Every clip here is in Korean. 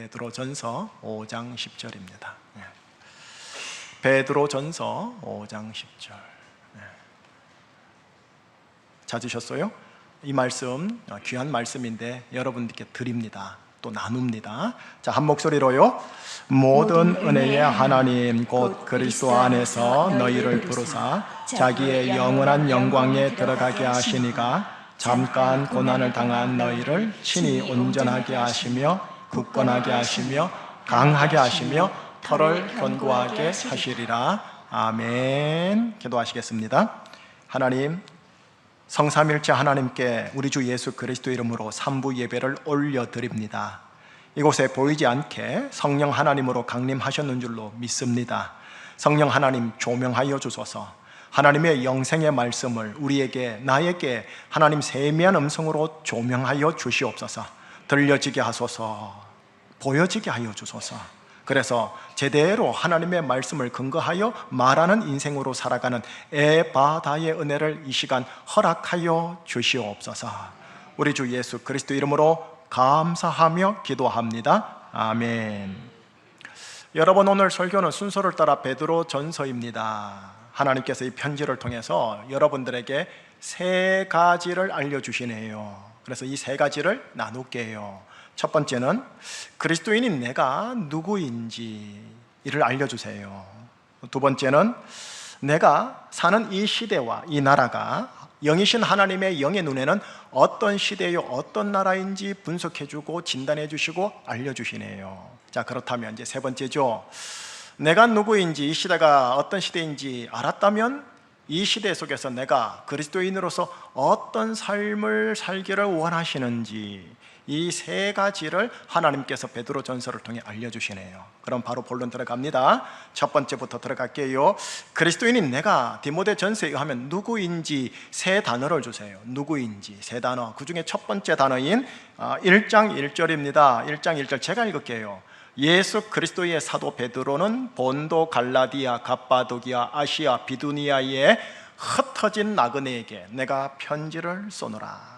베드로전서 5장 10절입니다. 베드로전서 5장 10절. 찾으셨어요? 이 말씀 귀한 말씀인데 여러분들께 드립니다. 또 나눕니다. 자, 한 목소리로요. 모든 은혜의 하나님 곧 그리스도 안에서 너희를 부르사 자기의 영원한 영광에 들어가게 하시니가 잠깐 고난을 당한 너희를 친히 온전하게 하시며 굳건하게 하시며 강하게 하시며 터를 견고하게 하시리라. 아멘. 기도하시겠습니다. 하나님, 성삼일체 하나님께 우리 주 예수 그리스도 이름으로 삼부 예배를 올려드립니다. 이곳에 보이지 않게 성령 하나님으로 강림하셨는 줄로 믿습니다. 성령 하나님 조명하여 주소서. 하나님의 영생의 말씀을 우리에게, 나에게 하나님 세미한 음성으로 조명하여 주시옵소서. 들려지게 하소서. 보여지게 하여 주소서. 그래서 제대로 하나님의 말씀을 근거하여 말하는 인생으로 살아가는 에바다의 은혜를 이 시간 허락하여 주시옵소서. 우리 주 예수 그리스도 이름으로 감사하며 기도합니다. 아멘. 여러분, 오늘 설교는 순서를 따라 베드로전서입니다. 하나님께서 이 편지를 통해서 여러분들에게 세 가지를 알려주시네요. 그래서 이 세 가지를 나눌게 해요. 첫 번째는 그리스도인인 내가 누구인지 이를 알려주세요. 두 번째는 내가 사는 이 시대와 이 나라가 영이신 하나님의 영의 눈에는 어떤 시대요 어떤 나라인지 분석해주고 진단해주시고 알려주시네요. 자, 그렇다면 이제 세 번째죠. 내가 누구인지, 이 시대가 어떤 시대인지 알았다면 이 시대 속에서 내가 그리스도인으로서 어떤 삶을 살기를 원하시는지, 이 세 가지를 하나님께서 베드로전서를 통해 알려주시네요. 그럼 바로 본론 들어갑니다. 첫 번째부터 들어갈게요. 그리스도인인 내가 디모데전서에 의하면 누구인지 세 단어를 주세요. 누구인지 세 단어. 그 중에 첫 번째 단어인 1장 1절입니다 1장 1절 제가 읽을게요. 예수 그리스도의 사도 베드로는 본도, 갈라디아, 갑바도기아, 아시아, 비두니아의 흩어진 나그네에게 내가 편지를 쏘노라.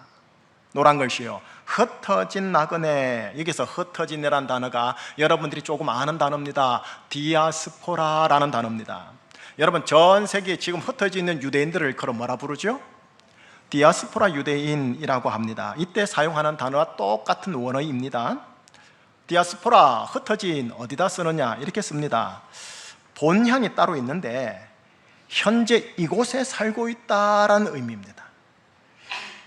노란 글씨요. 흩어진 나그네. 여기서 흩어진이라는 단어가 여러분들이 조금 아는 단어입니다. 디아스포라라는 단어입니다. 여러분, 전 세계에 지금 흩어져 있는 유대인들을 그럼 뭐라 부르죠? 디아스포라 유대인이라고 합니다. 이때 사용하는 단어와 똑같은 원어입니다. 디아스포라, 흩어진, 어디다 쓰느냐 이렇게 씁니다. 본향이 따로 있는데 현재 이곳에 살고 있다라는 의미입니다.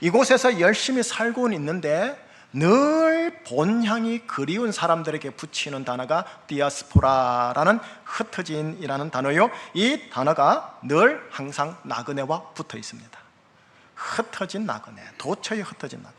이곳에서 열심히 살고는 있는데 늘 본향이 그리운 사람들에게 붙이는 단어가 디아스포라라는 흩어진이라는 단어요. 이 단어가 늘 항상 나그네와 붙어 있습니다. 흩어진 나그네, 도처에 흩어진 나그네.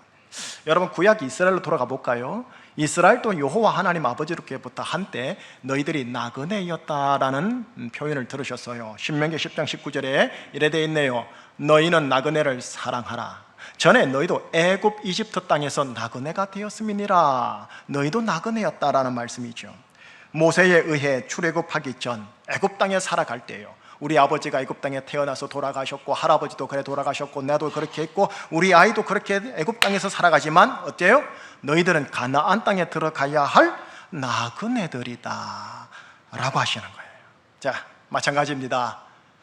여러분, 구약 이스라엘로 돌아가 볼까요? 이스라엘도 여호와 하나님 아버지로부터 한때 너희들이 나그네였다라는 표현을 들으셨어요. 신명기 10장 19절에 이래 되어 있네요. 너희는 나그네를 사랑하라. 전에 너희도 애굽 이집트 땅에서 나그네가 되었음이니라. 너희도 나그네였다라는 말씀이죠. 모세에 의해 출애굽하기 전 애굽 땅에 살아갈 때요, 우리 아버지가 애굽 땅에 태어나서 돌아가셨고, 할아버지도 그래 돌아가셨고, 나도 그렇게 했고, 우리 아이도 그렇게 애굽 땅에서 살아가지만 어때요? 너희들은 가나안 땅에 들어가야 할 나그네들이다 라고 하시는 거예요. 자, 마찬가지입니다.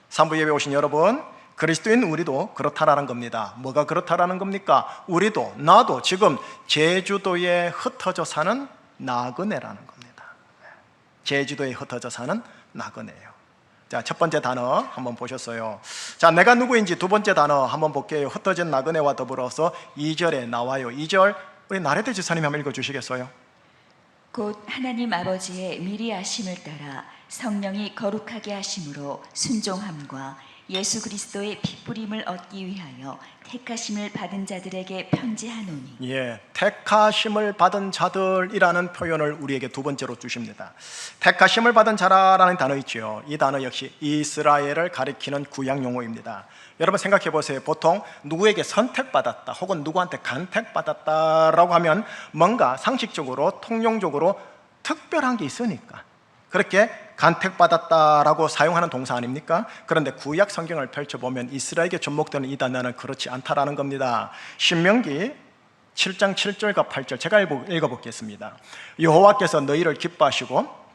삼부 예배 오신 여러분, 그리스도인 우리도 그렇다라는 겁니다. 뭐가 그렇다라는 겁니까? 우리도, 나도 지금 제주도에 흩어져 사는 나그네라는 겁니다. 제주도에 흩어져 사는 나그네예요. 자, 첫 번째 단어 한번 보셨어요. 자, 내가 누구인지 두 번째 단어 한번 볼게요. 흩어진 나그네와 더불어서 2절에 나와요. 2절 우리 나레대 지사님 한번 읽어주시겠어요? 곧 하나님 아버지의 미리 아심을 따라 성령이 거룩하게 하심으로 순종함과 예수 그리스도의 핏부림을 얻기 위하여 택하심을 받은 자들에게 편지하노니. 예, 택하심을 받은 자들이라는 표현을 우리에게 두 번째로 주십니다. 택하심을 받은 자라는 단어 있죠. 이 단어 역시 이스라엘을 가리키는 구약 용어입니다. 여러분 생각해 보세요. 보통 누구에게 선택받았다 혹은 누구한테 간택받았다라고 하면 뭔가 상식적으로 통용적으로 특별한 게 있으니까 그렇게 간택받았다라고 사용하는 동사 아닙니까? 그런데 구약 성경을 펼쳐보면 이스라엘에게 접목되는 이 단어는 그렇지 않다라는 겁니다. 신명기 7장 7절과 8절 제가 읽어보겠습니다. 여호와께서 너희를 기뻐하시고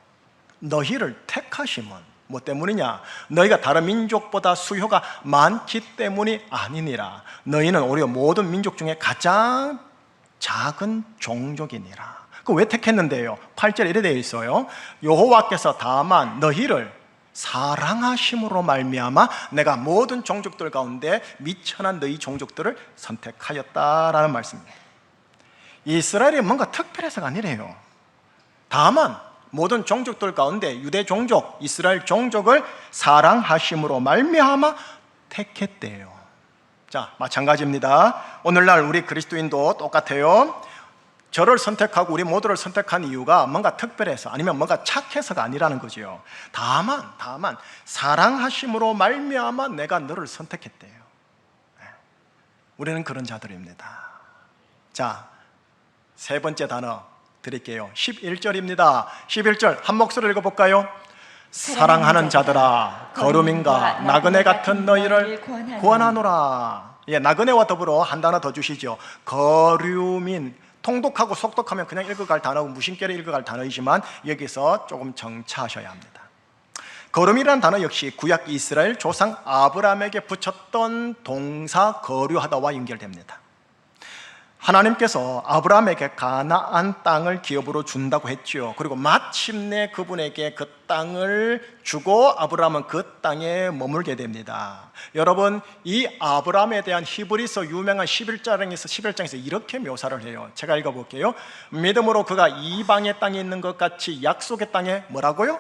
너희를 택하심은 뭐 때문이냐? 너희가 다른 민족보다 수효가 많기 때문이 아니니라. 너희는 오히려 모든 민족 중에 가장 작은 종족이니라. 그 왜 택했는데요? 8절에 이래 되어 있어요. 여호와께서 다만 너희를 사랑하심으로 말미암아 내가 모든 종족들 가운데 미천한 너희 종족들을 선택하였다라는 말씀입니다. 이스라엘이 뭔가 특별해서가 아니래요. 다만 모든 종족들 가운데 유대 종족, 이스라엘 종족을 사랑하심으로 말미암아 택했대요. 자, 마찬가지입니다. 오늘날 우리 그리스도인도 똑같아요. 저를 선택하고 우리 모두를 선택한 이유가 뭔가 특별해서 아니면 뭔가 착해서가 아니라는 거죠. 다만 사랑하심으로 말미암아 내가 너를 선택했대요. 우리는 그런 자들입니다. 자, 세 번째 단어 드릴게요. 11절입니다. 11절 한 목소리로 읽어볼까요? 사랑하는 자들아, 거루민과 나그네 같은 너희를 구원하노라. 예, 나그네와 더불어 한 단어 더 주시죠. 거류민, 통독하고 속독하면 그냥 읽어갈 단어고 무심결에 읽어갈 단어이지만 여기서 조금 정차하셔야 합니다. 거름이라는 단어 역시 구약 이스라엘 조상 아브라함에게 붙였던 동사 거류하다와 연결됩니다. 하나님께서 아브라함에게 가나안 땅을 기업으로 준다고 했죠. 그리고 마침내 그분에게 그 땅을 주고 아브라함은 그 땅에 머물게 됩니다. 여러분, 이 아브라함에 대한 히브리서 유명한 11장에서 이렇게 묘사를 해요. 제가 읽어볼게요. 믿음으로 그가 이방의 땅에 있는 것 같이 약속의 땅에 뭐라고요?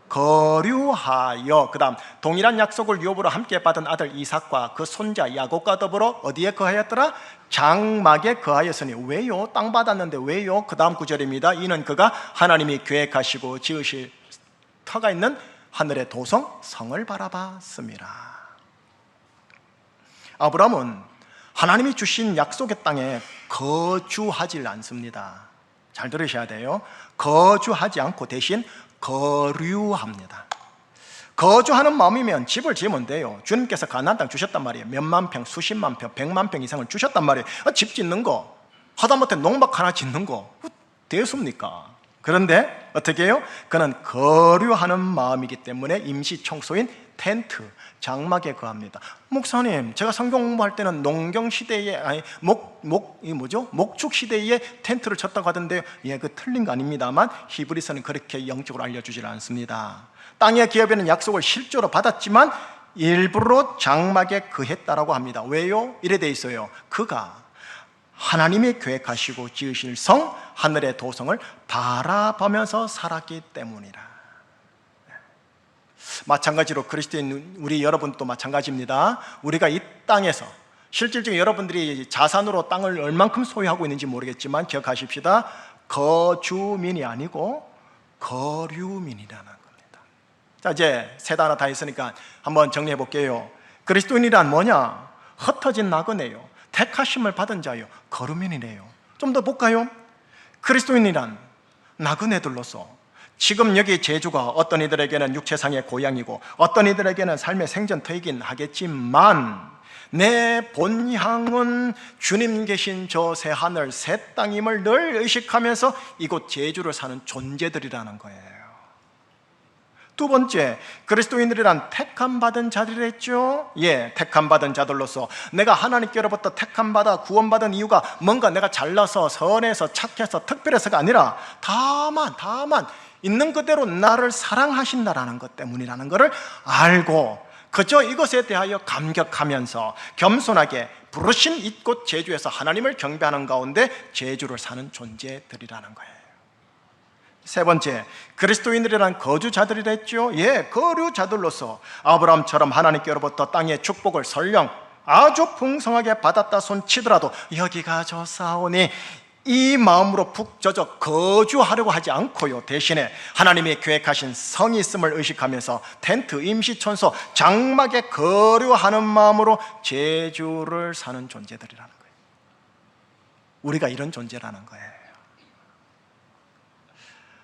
거류하여, 그 다음 동일한 약속을 유업으로 함께 받은 아들 이삭과 그 손자 야곱과 더불어 어디에 거하였더라? 장막에 거하였으니. 왜요? 땅 받았는데 왜요? 그 다음 구절입니다. 이는 그가 하나님이 계획하시고 지으실 터가 있는 하늘의 도성 성을 바라봤습니다. 아브라함은 하나님이 주신 약속의 땅에 거주하지 않습니다. 잘 들으셔야 돼요. 거주하지 않고 대신 거류합니다. 거주하는 마음이면 집을 지으면 돼요. 주님께서 가나안 땅 주셨단 말이에요. 몇만 평, 수십만 평, 100만 평 이상을 주셨단 말이에요. 집 짓는 거, 하다못해 농막 하나 짓는 거 되었습니까? 그런데 어떻게 해요? 그는 거류하는 마음이기 때문에 임시 청소인 텐트, 장막에 거합니다. 목사님, 제가 성경 공부할 때는 농경 시대에 목축 시대에 텐트를 쳤다고 하던데요. 예, 그 틀린 거 아닙니다만 히브리서는 그렇게 영적으로 알려주질 않습니다. 땅의 기업에는 약속을 실제로 받았지만 일부러 장막에 거했다라고 합니다. 왜요? 이래 돼 있어요. 그가 하나님이 계획하시고 지으실 성, 하늘의 도성을 바라보면서 살았기 때문이라. 마찬가지로 그리스도인 우리 여러분도 마찬가지입니다. 우리가 이 땅에서 실질적으로 여러분들이 자산으로 땅을 얼만큼 소유하고 있는지 모르겠지만 기억하십시다. 거주민이 아니고 거류민이라는 겁니다. 자, 이제 세 단어 다 했으니까 한번 정리해 볼게요. 그리스도인이란 뭐냐? 흩어진 나그네요. 택하심을 받은 자요. 거류민이래요. 좀 더 볼까요? 그리스도인이란 나그네들로서 지금 여기 제주가 어떤 이들에게는 육체상의 고향이고 어떤 이들에게는 삶의 생전터이긴 하겠지만 내 본향은 주님 계신 저 새 하늘 새 땅임을 늘 의식하면서 이곳 제주를 사는 존재들이라는 거예요. 두 번째, 그리스도인들이란 택함받은 자들이랬죠. 예, 택함받은 자들로서 내가 하나님께로부터 택함받아 구원받은 이유가 뭔가 내가 잘나서 선해서 착해서 특별해서가 아니라 다만 있는 그대로 나를 사랑하신다라는 것 때문이라는 것을 알고 그저 이것에 대하여 감격하면서 겸손하게 부르신 이곳 제주에서 하나님을 경배하는 가운데 제주를 사는 존재들이라는 거예요. 세 번째, 그리스도인들이란 거주자들이라 했죠. 예, 거류자들로서 아브라함처럼 하나님께로부터 땅의 축복을 설령 아주 풍성하게 받았다 손치더라도 여기가 좋사오니 이 마음으로 푹 젖어 거주하려고 하지 않고요. 대신에 하나님이 계획하신 성이 있음을 의식하면서 텐트, 임시촌소, 장막에 거류하는 마음으로 제주를 사는 존재들이라는 거예요. 우리가 이런 존재라는 거예요.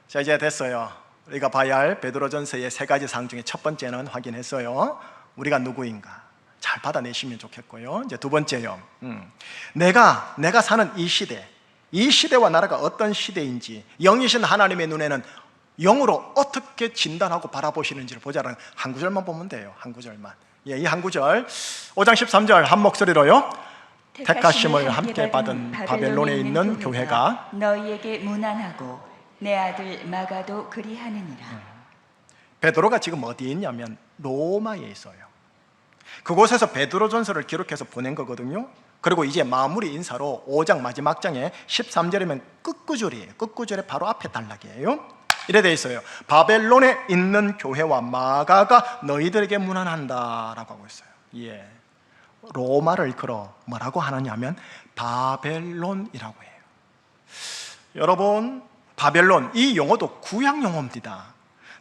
자, 이제 됐어요. 우리가 봐야 할 베드로전서의 세 가지 상 중에 첫 번째는 확인했어요. 우리가 누구인가? 잘 받아내시면 좋겠고요. 이제 두 번째요. 내가 사는 이 시대와 나라가 어떤 시대인지 영이신 하나님의 눈에는 영으로 어떻게 진단하고 바라보시는지를 보자는 한 구절만 보면 돼요. 한 구절만. 이 한 구절 5장 13절 한 목소리로요. 택하심을 함께 받은 바벨론에 있는 교회가 너희에게 무난하고 내 아들 마가도 그리하느니라. 베드로가 지금 어디에 있냐면 로마에 있어요. 그곳에서 베드로전서를 기록해서 보낸 거거든요. 그리고 이제 마무리 인사로 5장 마지막 장에 13절이면 끝구절이에요. 끝구절에 바로 앞에 단락이에요. 이래 돼 있어요. 바벨론에 있는 교회와 마가가 너희들에게 무난한다라고 하고 있어요. 예. 로마를 일컬어 뭐라고 하느냐면 바벨론이라고 해요. 여러분, 바벨론 이 용어도 구약 용어입니다.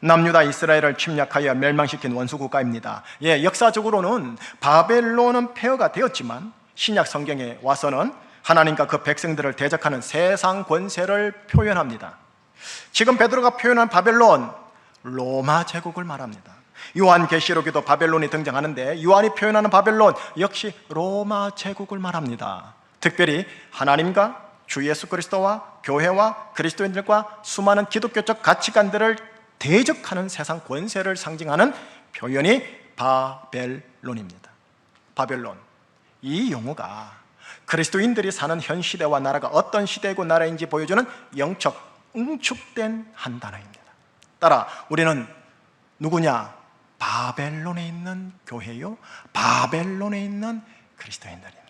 남유다 이스라엘을 침략하여 멸망시킨 원수 국가입니다. 예, 역사적으로는 바벨론은 폐허가 되었지만 신약 성경에 와서는 하나님과 그 백성들을 대적하는 세상 권세를 표현합니다. 지금 베드로가 표현한 바벨론, 로마 제국을 말합니다. 요한계시록에도 바벨론이 등장하는데 요한이 표현하는 바벨론 역시 로마 제국을 말합니다. 특별히 하나님과 주 예수 그리스도와 교회와 그리스도인들과 수많은 기독교적 가치관들을 대적하는 세상 권세를 상징하는 표현이 바벨론입니다. 바벨론, 이 용어가 그리스도인들이 사는 현 시대와 나라가 어떤 시대이고 나라인지 보여주는 영적 응축된 한 단어입니다. 따라 우리는 누구냐? 바벨론에 있는 교회요, 바벨론에 있는 그리스도인들입니다.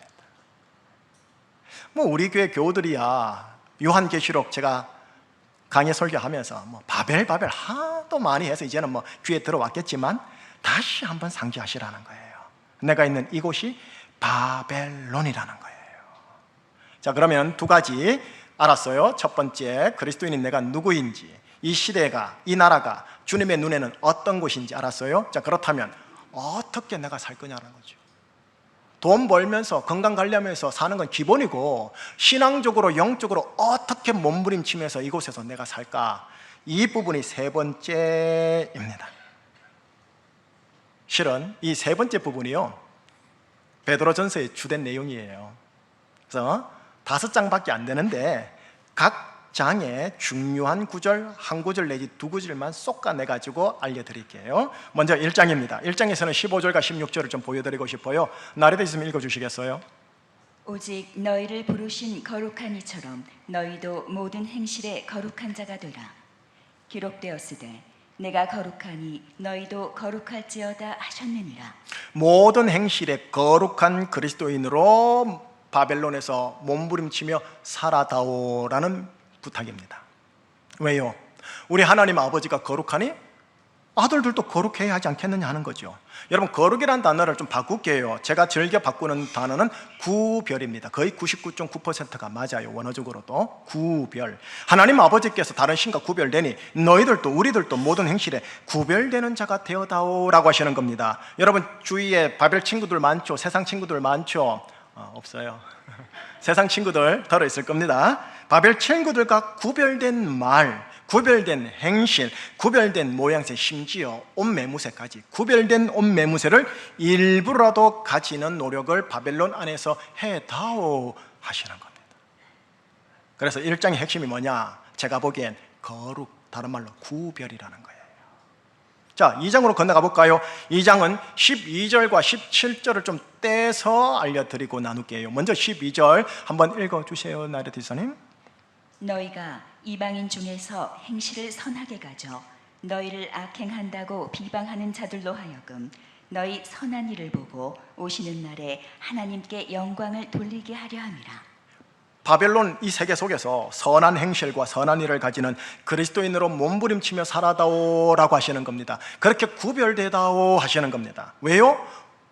우리 교회 교우들이야 요한계시록 제가 강의 설교하면서 바벨 하도 많이 해서 이제는 귀에 들어왔겠지만 다시 한번 상기하시라는 거예요. 내가 있는 이곳이 바벨론이라는 거예요. 자, 그러면 두 가지 알았어요. 첫 번째, 그리스도인인 내가 누구인지, 이 시대가, 이 나라가 주님의 눈에는 어떤 곳인지 알았어요. 자, 그렇다면 어떻게 내가 살 거냐는 거죠. 돈 벌면서 건강 관리하면서 사는 건 기본이고, 신앙적으로 영적으로 어떻게 몸부림치면서 이곳에서 내가 살까, 이 부분이 세 번째입니다. 실은 이 세 번째 부분이요, 베드로전서의 주된 내용이에요. 그래서 5장밖에 안 되는데 각 장의 중요한 구절, 한 구절 내지 두 구절만 쏙가내가지고 알려드릴게요. 먼저 1장입니다. 1장에서는 15절과 16절을 좀 보여드리고 싶어요. 나레도 있으면 읽어주시겠어요? 오직 너희를 부르신 거룩한 이처럼 너희도 모든 행실에 거룩한 자가 되라. 기록되었으되 내가 거룩하니 너희도 거룩할지어다 하셨느니라. 모든 행실에 거룩한 그리스도인으로 바벨론에서 몸부림치며 살아다오라는 부탁입니다. 왜요? 우리 하나님 아버지가 거룩하니 아들들도 거룩해야 하지 않겠느냐 하는 거죠. 여러분, 거룩이라는 단어를 좀 바꿀게요. 제가 즐겨 바꾸는 단어는 구별입니다. 거의 99.9%가 맞아요. 원어적으로도 구별. 하나님 아버지께서 다른 신과 구별되니 너희들도 우리들도 모든 행실에 구별되는 자가 되어다오라고 하시는 겁니다. 여러분, 주위에 바벨 친구들 많죠? 세상 친구들 많죠? 없어요. 세상 친구들 덜어 있을 겁니다. 바벨 친구들과 구별된 말, 구별된 행실, 구별된 모양새, 심지어 옷 매무새까지, 구별된 옷 매무새를 일부라도 가지는 노력을 바벨론 안에서 해다오 하시는 겁니다. 그래서 1장의 핵심이 뭐냐? 제가 보기엔 거룩, 다른 말로 구별이라는 거예요. 자, 2장으로 건너가 볼까요? 2장은 12절과 17절을 좀 떼서 알려드리고 나눌게요. 먼저 12절 한번 읽어주세요, 나레티서님. 너희가 이방인 중에서 행실을 선하게 가져 너희를 악행한다고 비방하는 자들로 하여금 너희 선한 일을 보고 오시는 날에 하나님께 영광을 돌리게 하려 함이라. 바벨론 이 세계 속에서 선한 행실과 선한 일을 가지는 그리스도인으로 몸부림치며 살아다오라고 하시는 겁니다. 그렇게 구별되다오 하시는 겁니다. 왜요?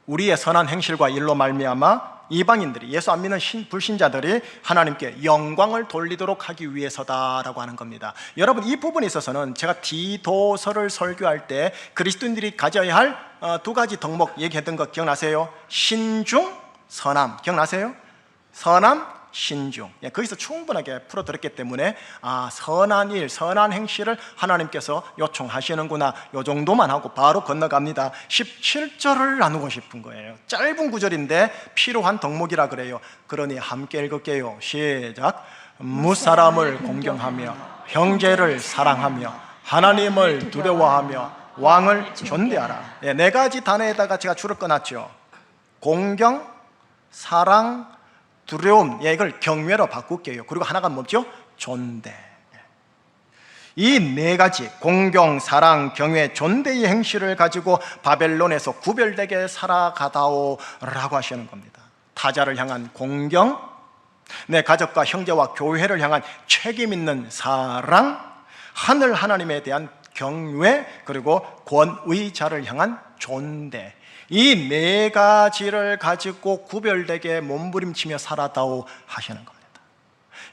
우리의 선한 행실과 일로 말미암아 이방인들이, 예수 안 믿는 불신자들이 하나님께 영광을 돌리도록 하기 위해서다라고 하는 겁니다. 여러분, 이 부분에 있어서는 제가 디도서를 설교할 때 그리스도인들이 가져야 할 두 가지 덕목 얘기했던 거 기억나세요? 신중, 선함. 기억나세요? 선함, 신중. 거기서 충분하게 풀어드렸기 때문에 선한 일, 선한 행실을 하나님께서 요청하시는구나, 요 정도만 하고 바로 건너갑니다. 17절을 나누고 싶은 거예요. 짧은 구절인데 필요한 덕목이라 그래요. 그러니 함께 읽을게요. 시작. 무사람을 공경하며 형제를 사랑하며 하나님을 두려워하며 왕을 존대하라. 네 가지 단어에다가 제가 줄을 꺼놨죠. 공경, 사랑, 두려움. 이걸 경외로 바꿀게요. 그리고 하나가 뭐죠? 존대. 이 네 가지 공경, 사랑, 경외, 존대의 행실을 가지고 바벨론에서 구별되게 살아가다오 라고 하시는 겁니다. 타자를 향한 공경, 내 가족과 형제와 교회를 향한 책임 있는 사랑, 하늘 하나님에 대한 경외, 그리고 권위자를 향한 존대. 이 네 가지를 가지고 구별되게 몸부림치며 살아다오 하시는 겁니다.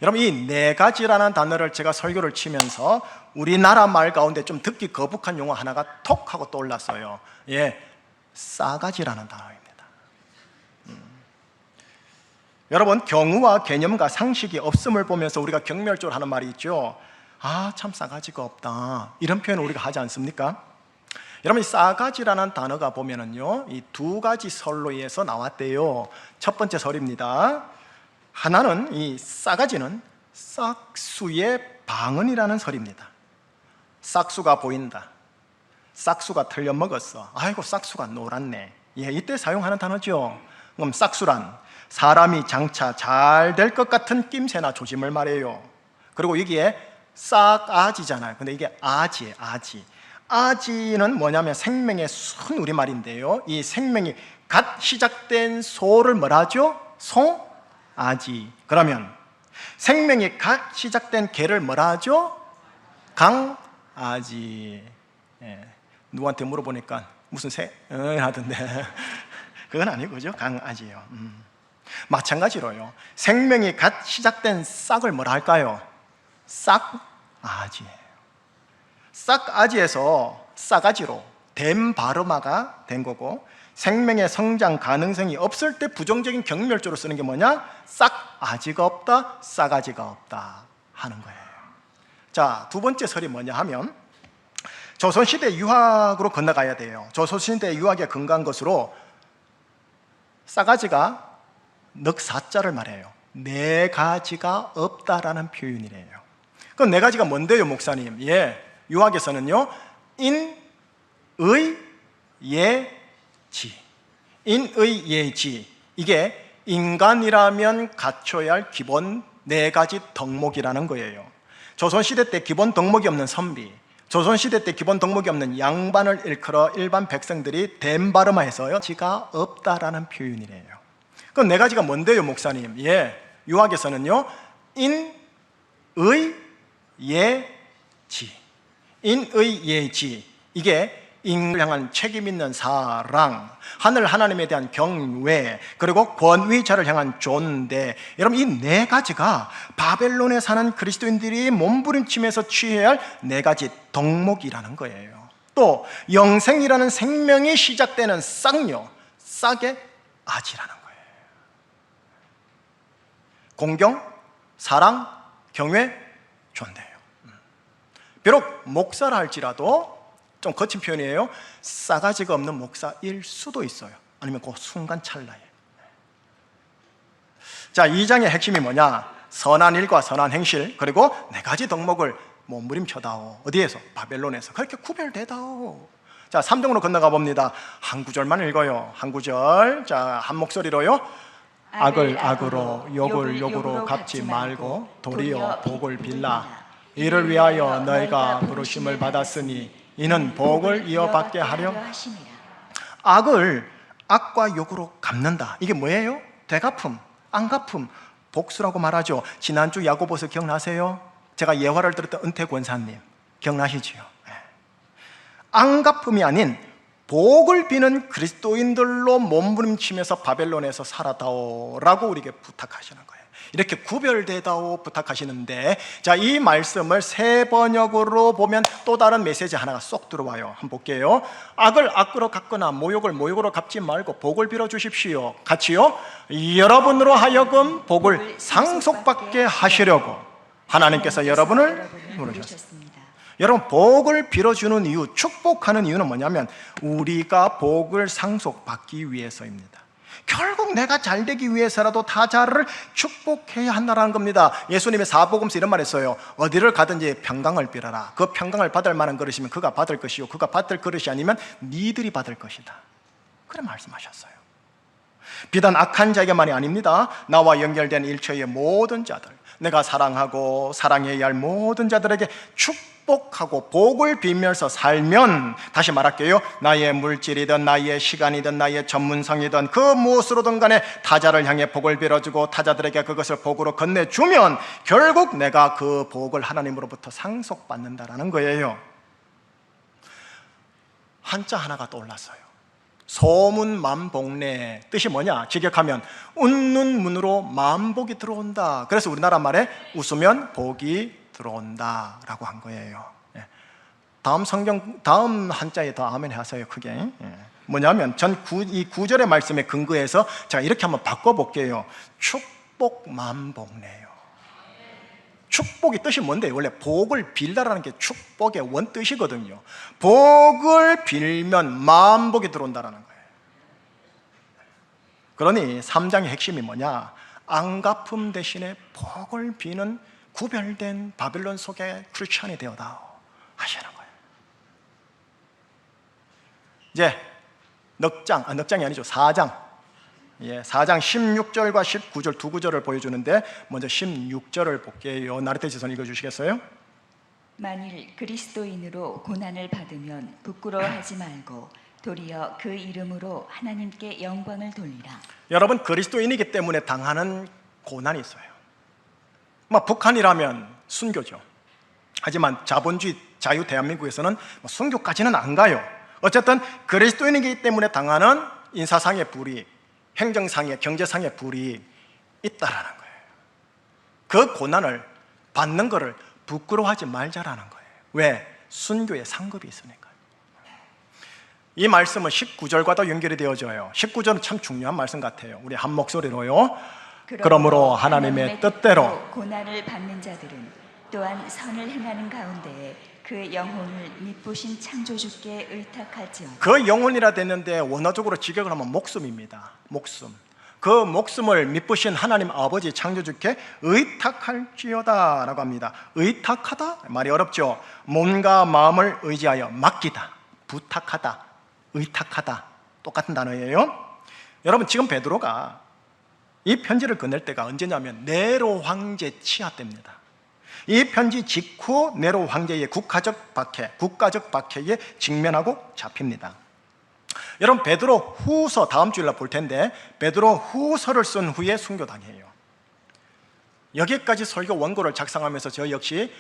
여러분, 이 네 가지라는 단어를 제가 설교를 치면서 우리나라 말 가운데 좀 듣기 거북한 용어 하나가 톡 하고 떠올랐어요. 싸가지라는 단어입니다. 여러분, 경우와 개념과 상식이 없음을 보면서 우리가 경멸적으로 하는 말이 있죠. 참 싸가지가 없다, 이런 표현을 우리가 하지 않습니까? 여러분, 이 싸가지라는 단어가 보면은요, 이 두 가지 설로 의해서 나왔대요. 첫 번째 설입니다. 하나는 이 싸가지는 싹수의 방언이라는 설입니다. 싹수가 보인다, 싹수가 틀려먹었어, 아이고 싹수가 놀았네. 이때 사용하는 단어죠. 그럼 싹수란 사람이 장차 잘 될 것 같은 낌새나 조짐을 말해요. 그리고 여기에 싹아지잖아요. 근데 이게 아지예요. 아지는 뭐냐면 생명의 순 우리말인데요, 이 생명이 갓 시작된 소를 뭐라 하죠? 소아지. 그러면 생명이 갓 시작된 개를 뭐라 하죠? 강아지. 누구한테 물어보니까 무슨 새 하던데 그건 아니고 그죠? 강아지예요. 마찬가지로요, 생명이 갓 시작된 싹을 뭐라 할까요? 싹아지예요. 싹아지에서 싸가지로 된 발음화가 된 거고, 생명의 성장 가능성이 없을 때 부정적인 경멸조로 쓰는 게 뭐냐? 싹아지가 없다, 싸가지가 없다 하는 거예요. 자, 두 번째 설이 뭐냐 하면 조선시대 유학으로 건너가야 돼요. 조선시대 유학에 근거한 것으로 싸가지가 넉사자를 말해요. 네 가지가 없다라는 표현이래요. 그럼 네 가지가 뭔데요, 목사님? 유학에서는요, 인, 의, 예, 지. 인, 의, 예, 지. 이게 인간이라면 갖춰야 할 기본 네 가지 덕목이라는 거예요. 조선시대 때 기본 덕목이 없는 선비, 조선시대 때 기본 덕목이 없는 양반을 일컬어 일반 백성들이 된 발음화해서요, 지가 없다라는 표현이래요. 그럼 네 가지가 뭔데요, 목사님? 유학에서는요, 인, 의, 예, 지. 인, 의, 예, 지. 이게 인을 향한 책임 있는 사랑, 하늘 하나님에 대한 경외, 그리고 권위자를 향한 존대. 여러분, 이 네 가지가 바벨론에 사는 그리스도인들이 몸부림치면서 취해야 할 네 가지 덕목이라는 거예요. 또 영생이라는 생명이 시작되는 싹요, 싹의 아지라는 거예요. 공경, 사랑, 경외, 존대예요. 비록 목사라 할지라도 좀 거친 표현이에요. 싸가지가 없는 목사일 수도 있어요. 아니면 그 순간 찰나에. 자, 2장의 핵심이 뭐냐? 선한 일과 선한 행실, 그리고 네 가지 덕목을 몸부림쳐다오. 어디에서? 바벨론에서. 그렇게 구별되다오. 자, 3장으로 건너가 봅니다. 한 구절만 읽어요. 한 구절. 자, 한 목소리로요. 악을 악으로, 욕을 욕으로 갚지 말고 도리어 복을 빌라. 이를 위하여 너희가 부르심을 받았으니 이는 복을 이어받게 하려. 악을 악과 욕으로 갚는다. 이게 뭐예요? 되갚음, 안갚음, 복수라고 말하죠. 지난주 야고보서 기억나세요? 제가 예화를 들었던 은퇴 권사님 기억나시지요? 안갚음이 아닌 복을 비는 그리스도인들로 몸부림치면서 바벨론에서 살아다오라고 우리에게 부탁하시는 거예요. 이렇게 구별되다오 부탁하시는데, 자, 이 말씀을 세 번역으로 보면 또 다른 메시지 하나가 쏙 들어와요. 한번 볼게요. 악을 악으로 갚거나 모욕을 모욕으로 갚지 말고 복을 빌어 주십시오. 같이요. 여러분으로 하여금 복을 상속받게 하시려고 하나님께서 여러분을 부르셨습니다. 여러분, 복을 빌어주는 이유, 축복하는 이유는 뭐냐면 우리가 복을 상속받기 위해서입니다. 결국 내가 잘되기 위해서라도 타자를 축복해야 한다는 겁니다. 예수님의 사복음서 이런 말 했어요. 어디를 가든지 평강을 빌어라. 그 평강을 받을 만한 그릇이면 그가 받을 것이요, 그가 받을 그릇이 아니면 니들이 받을 것이다. 그런 말씀하셨어요. 비단 악한 자에게만이 아닙니다. 나와 연결된 일처의 모든 자들, 내가 사랑하고 사랑해야 할 모든 자들에게 축복하고 복을 빌면서 살면, 다시 말할게요, 나의 물질이든 나의 시간이든 나의 전문성이든 그 무엇으로든 간에 타자를 향해 복을 빌어주고 타자들에게 그것을 복으로 건네주면 결국 내가 그 복을 하나님으로부터 상속받는다라는 거예요. 한자 하나가 떠올랐어요. 소문만복래, 뜻이 뭐냐? 직역하면 웃는 문으로 만복이 들어온다. 그래서 우리나라 말에 웃으면 복이 들어온다 라고 한 거예요. 다음 한자에 더 아멘 하세요, 크게. 뭐냐면 이 구절의 말씀에 근거해서 제가 이렇게 한번 바꿔볼게요. 축복만복래요. 축복이 뜻이 뭔데요? 원래 복을 빌다라는 게 축복의 원뜻이거든요. 복을 빌면 만복이 들어온다는 거예요. 그러니 3장의 핵심이 뭐냐? 안갚음 대신에 복을 비는 구별된 바빌론 속의 크리스찬이 되어다오 하시는 거예요. 이제 넉장이 아니죠, 4장. 4장 16절과 19절 두 구절을 보여주는데, 먼저 16절을 볼게요. 나르테 지선 읽어주시겠어요? 만일 그리스도인으로 고난을 받으면 부끄러워하지 말고 도리어 그 이름으로 하나님께 영광을 돌리라. 여러분, 그리스도인이기 때문에 당하는 고난이 있어요. 북한이라면 순교죠. 하지만 자본주의 자유 대한민국에서는 순교까지는 안 가요. 어쨌든 그리스도인이기 때문에 당하는 인사상의 불이익, 행정상의, 경제상의 불이익이 있다라는 거예요. 그 고난을 받는 것을 부끄러워하지 말자라는 거예요. 왜? 순교의 상급이 있으니까. 이 말씀은 19절과도 연결이 되어져요. 19절은 참 중요한 말씀 같아요. 우리 한 목소리로요. 그러므로 하나님의 뜻대로 고난을 받는 자들은 또한 선을 행하는 가운데에 그 영혼을 미쁘신 창조주께 의탁할지어다. 그 영혼이라 됐는데 원어적으로 직역을 하면 목숨입니다. 목숨. 그 목숨을 미쁘신 하나님 아버지 창조주께 의탁할지어다 라고 합니다. 의탁하다? 말이 어렵죠. 몸과 마음을 의지하여 맡기다, 부탁하다, 의탁하다, 똑같은 단어예요. 여러분, 지금 베드로가 이 편지를 건넬 때가 언제냐면 네로 황제 치하 때입니다. 이 편지 직후 네로 황제의 국가적 박해에 직면하고 잡힙니다. 여러분, 베드로 후서 다음 주일날 볼 텐데, 베드로 후서를 쓴 후에 순교당해요. 여기까지 설교 원고를 작성하면서 저 역시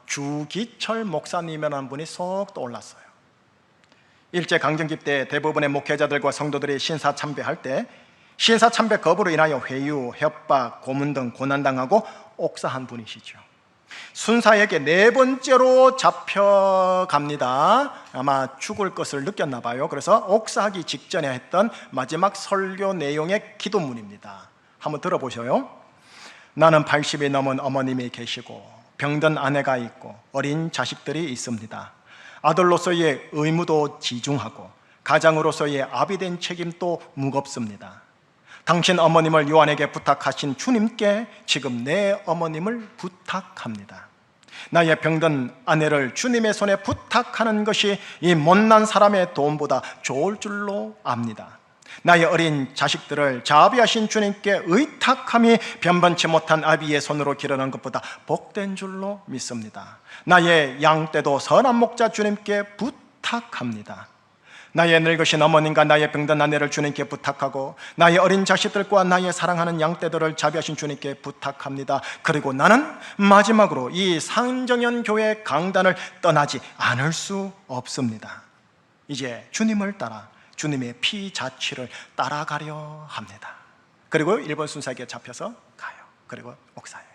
주기철 목사님이라는 분이 쏙 떠올랐어요. 일제강점기 때 대부분의 목회자들과 성도들이 신사참배할 때 신사참배 거부로 인하여 회유, 협박, 고문 등 고난당하고 옥사한 분이시죠. 순사에게 4번째로 잡혀갑니다. 아마 죽을 것을 느꼈나 봐요. 그래서 옥사하기 직전에 했던 마지막 설교 내용의 기도문입니다. 한번 들어보셔요. 나는 80이 넘은 어머님이 계시고 병든 아내가 있고 어린 자식들이 있습니다. 아들로서의 의무도 지중하고 가장으로서의 아비된 책임도 무겁습니다. 당신 어머님을 요한에게 부탁하신 주님께 지금 내 어머님을 부탁합니다. 나의 병든 아내를 주님의 손에 부탁하는 것이 이 못난 사람의 도움보다 좋을 줄로 압니다. 나의 어린 자식들을 자비하신 주님께 의탁함이 변변치 못한 아비의 손으로 기르는 것보다 복된 줄로 믿습니다. 나의 양떼도 선한 목자 주님께 부탁합니다. 나의 늙으신 어머님과 나의 병든 아내를 주님께 부탁하고 나의 어린 자식들과 나의 사랑하는 양떼들을 자비하신 주님께 부탁합니다. 그리고 나는 마지막으로 이 상정연 교회 강단을 떠나지 않을 수 없습니다. 이제 주님을 따라 주님의 피자취를 따라가려 합니다. 그리고 일본 순사에게 잡혀서 가요. 그리고 목사예요.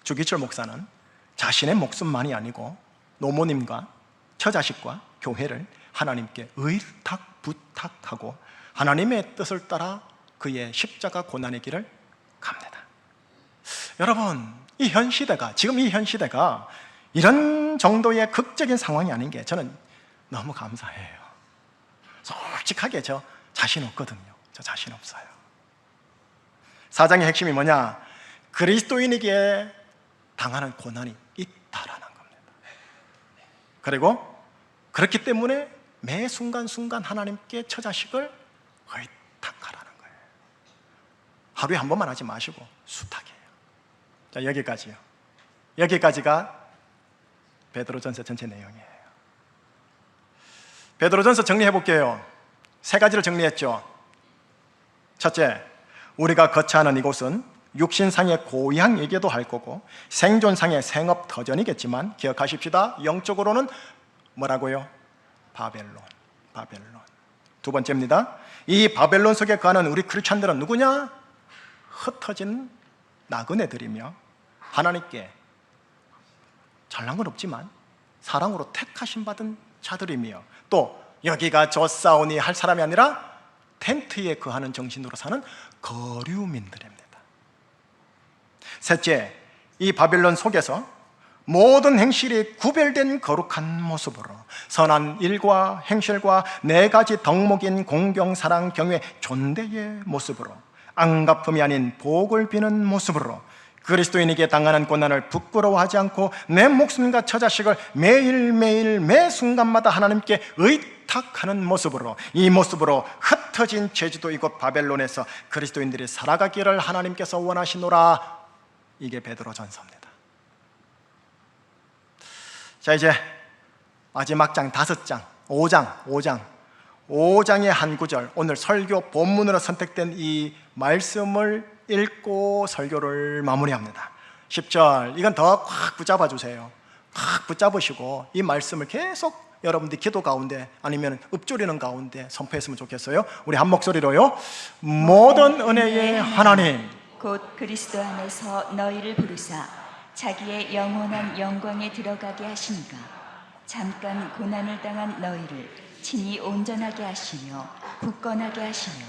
주기철 목사는 자신의 목숨만이 아니고 노모님과 처자식과 교회를 하나님께 의탁 부탁하고 하나님의 뜻을 따라 그의 십자가 고난의 길을 갑니다. 여러분, 지금 이 현 시대가 이런 정도의 극적인 상황이 아닌 게 저는 너무 감사해요. 솔직하게 저 자신 없거든요. 저 자신 없어요. 사장의 핵심이 뭐냐? 그리스도인에게 당하는 고난이 있다라는 겁니다. 그리고 그렇기 때문에 매 순간순간 하나님께 처자식을 의탁하라는 거예요. 하루에 한 번만 하지 마시고 수탁해요. 자, 여기까지요. 여기까지가 베드로전서 전체 내용이에요. 베드로전서 정리해 볼게요. 세 가지를 정리했죠. 첫째, 우리가 거처하는 이곳은 육신상의 고향이기도 할 거고 생존상의 생업터전이겠지만 기억하십시다. 영적으로는 뭐라고요? 바벨론. 두 번째입니다. 이 바벨론 속에 거하는 우리 크리스찬들은 누구냐? 흩어진 나그네들이며 하나님께 잘난 건 없지만 사랑으로 택하심 받은 자들이며 또 여기가 좋사오니 할 사람이 아니라 텐트에 거하는 정신으로 사는 거류민들입니다. 셋째, 이 바벨론 속에서 모든 행실이 구별된 거룩한 모습으로 선한 일과 행실과 네 가지 덕목인 공경, 사랑, 경외, 존대의 모습으로 안갚음이 아닌 복을 비는 모습으로 그리스도인에게 당하는 고난을 부끄러워하지 않고 내 목숨과 처자식을 매일매일 매 순간마다 하나님께 의탁하는 모습으로 이 모습으로 흩어진 제주도 이곳 바벨론에서 그리스도인들이 살아가기를 하나님께서 원하시노라. 이게 베드로전서입니다. 자, 이제 마지막 장 5장 5장의 한 구절, 오늘 설교 본문으로 선택된 이 말씀을 읽고 설교를 마무리합니다. 10절, 이건 더 꽉 붙잡아 주세요. 꽉 붙잡으시고 이 말씀을 계속 여러분들이 기도 가운데 아니면 읊조리는 가운데 선포했으면 좋겠어요. 우리 한 목소리로요. 모든 은혜의 하나님 곧 그리스도 안에서 너희를 부르사 자기의 영원한 영광에 들어가게 하시니가 잠깐 고난을 당한 너희를 친히 온전하게 하시며 굳건하게 하시며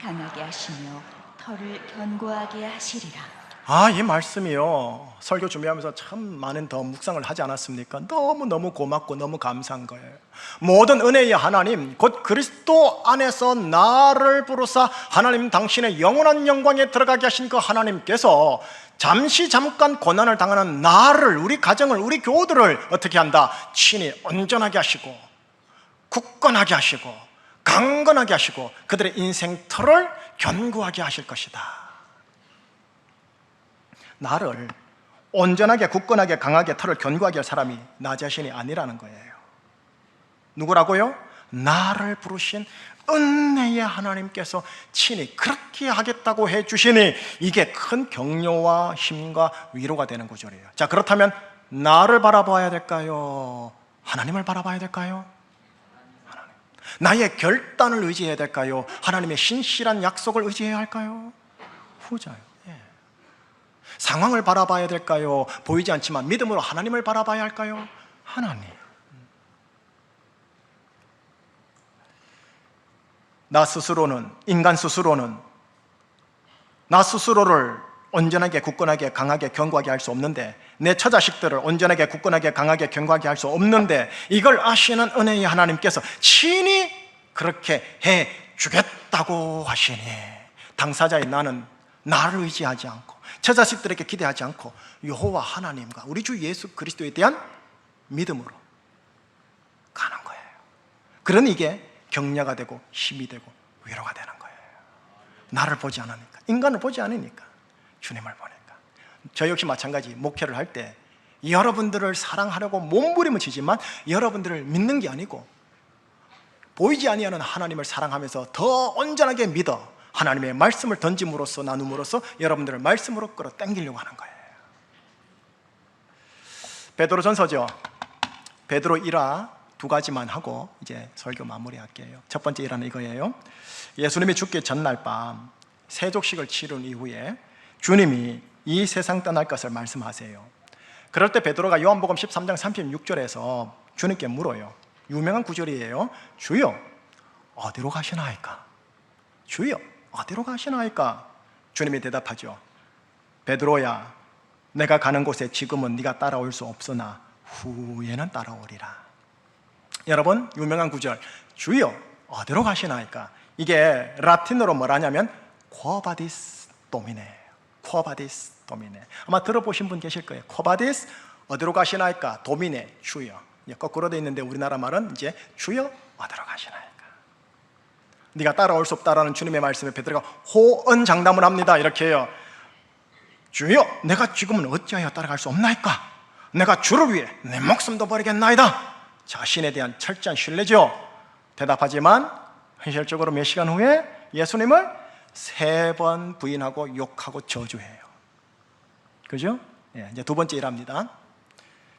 강하게 하시며 터를 견고하게 하시리라. 이 말씀이요, 설교 준비하면서 참 많은 더 묵상을 하지 않았습니까? 너무너무 고맙고 너무 감사한 거예요. 모든 은혜의 하나님 곧 그리스도 안에서 나를 부르사 하나님 당신의 영원한 영광에 들어가게 하신 그 하나님께서 잠깐 고난을 당하는 나를, 우리 가정을, 우리 교우들을 어떻게 한다? 친히 온전하게 하시고 굳건하게 하시고 강건하게 하시고 그들의 인생 틀을 견고하게 하실 것이다. 나를 온전하게 굳건하게 강하게 틀을 견고하게 할 사람이 나 자신이 아니라는 거예요. 누구라고요? 나를 부르신 은혜의 하나님께서 친히 그렇게 하겠다고 해주시니 이게 큰 격려와 힘과 위로가 되는 구절이에요. 자, 그렇다면 나를 바라봐야 될까요? 하나님을 바라봐야 될까요? 하나님. 나의 결단을 의지해야 될까요? 하나님의 신실한 약속을 의지해야 할까요? 후자요. 상황을 바라봐야 될까요? 보이지 않지만 믿음으로 하나님을 바라봐야 할까요? 하나님. 인간 스스로는 나 스스로를 온전하게 굳건하게 강하게 견고하게 할 수 없는데, 내 처자식들을 온전하게 굳건하게 강하게 견고하게 할 수 없는데, 이걸 아시는 은혜의 하나님께서 친히 그렇게 해 주겠다고 하시니 당사자의 나는 나를 의지하지 않고 처자식들에게 기대하지 않고 여호와 하나님과 우리 주 예수 그리스도에 대한 믿음으로 가는 거예요. 그러니 이게 격려가 되고 힘이 되고 위로가 되는 거예요. 나를 보지 않으니까, 인간을 보지 않으니까, 주님을 보니까. 저 역시 마찬가지. 목회를 할 때 여러분들을 사랑하려고 몸부림을 치지만 여러분들을 믿는 게 아니고 보이지 아니하는 하나님을 사랑하면서 더 온전하게 믿어 하나님의 말씀을 던짐으로써, 나눔으로써 여러분들을 말씀으로 끌어당기려고 하는 거예요. 베드로전서죠. 베드로 1화 2가지만 하고 이제 설교 마무리할게요. 첫 번째 일화는 이거예요. 예수님이 죽기 전날 밤 세족식을 치른 이후에 주님이 이 세상 떠날 것을 말씀하세요. 그럴 때 베드로가 요한복음 13장 36절에서 주님께 물어요. 유명한 구절이에요. 주여, 어디로 가시나이까? 주여, 어디로 가시나이까? 주님이 대답하죠. 베드로야, 내가 가는 곳에 지금은 네가 따라올 수 없으나 후에는 따라오리라. 여러분, 유명한 구절, 주여, 어디로 가시나이까? 이게 라틴어로 뭐라냐면 Quo vadis Domine, Quo vadis Domine. 아마 들어보신 분 계실 거예요. Quo vadis, 어디로 가시나이까? 도미네, 주여. 거꾸로 돼 있는데 우리나라 말은 이제 주여, 어디로 가시나이까? 네가 따라올 수 없다라는 주님의 말씀에 베드로가 호언장담을 합니다. 이렇게 해요. 주여, 내가 지금은 어찌하여 따라갈 수 없나이까? 내가 주를 위해 내 목숨도 버리겠나이다. 자신에 대한 철저한 신뢰죠. 대답하지만 현실적으로 몇 시간 후에 예수님을 3번 부인하고 욕하고 저주해요. 그죠? 이제 두 번째 일합니다.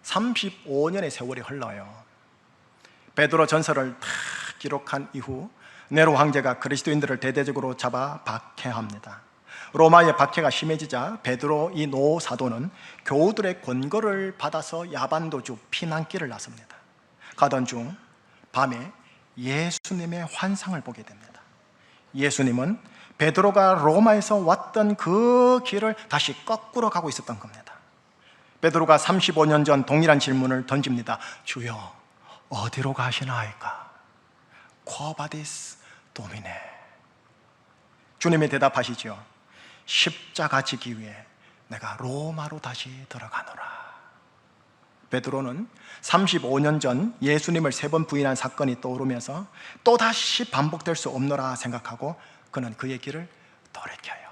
35년의 세월이 흘러요. 베드로 전설을 다 기록한 이후 네로 황제가 그리스도인들을 대대적으로 잡아 박해합니다. 로마의 박해가 심해지자 베드로 이 노 사도는 교우들의 권고를 받아서 야반도주 피난길을 나섭니다. 가던 중 밤에 예수님의 환상을 보게 됩니다. 예수님은 베드로가 로마에서 왔던 그 길을 다시 거꾸로 가고 있었던 겁니다. 베드로가 35년 전 동일한 질문을 던집니다. 주여, 어디로 가시나이까? Quo vadis Domine. 주님이 대답하시죠. 십자가 지기 위해 내가 로마로 다시 들어가노라. 베드로는 35년 전 예수님을 3번 부인한 사건이 떠오르면서 또다시 반복될 수 없노라 생각하고 그는 그의 길을 돌이켜요.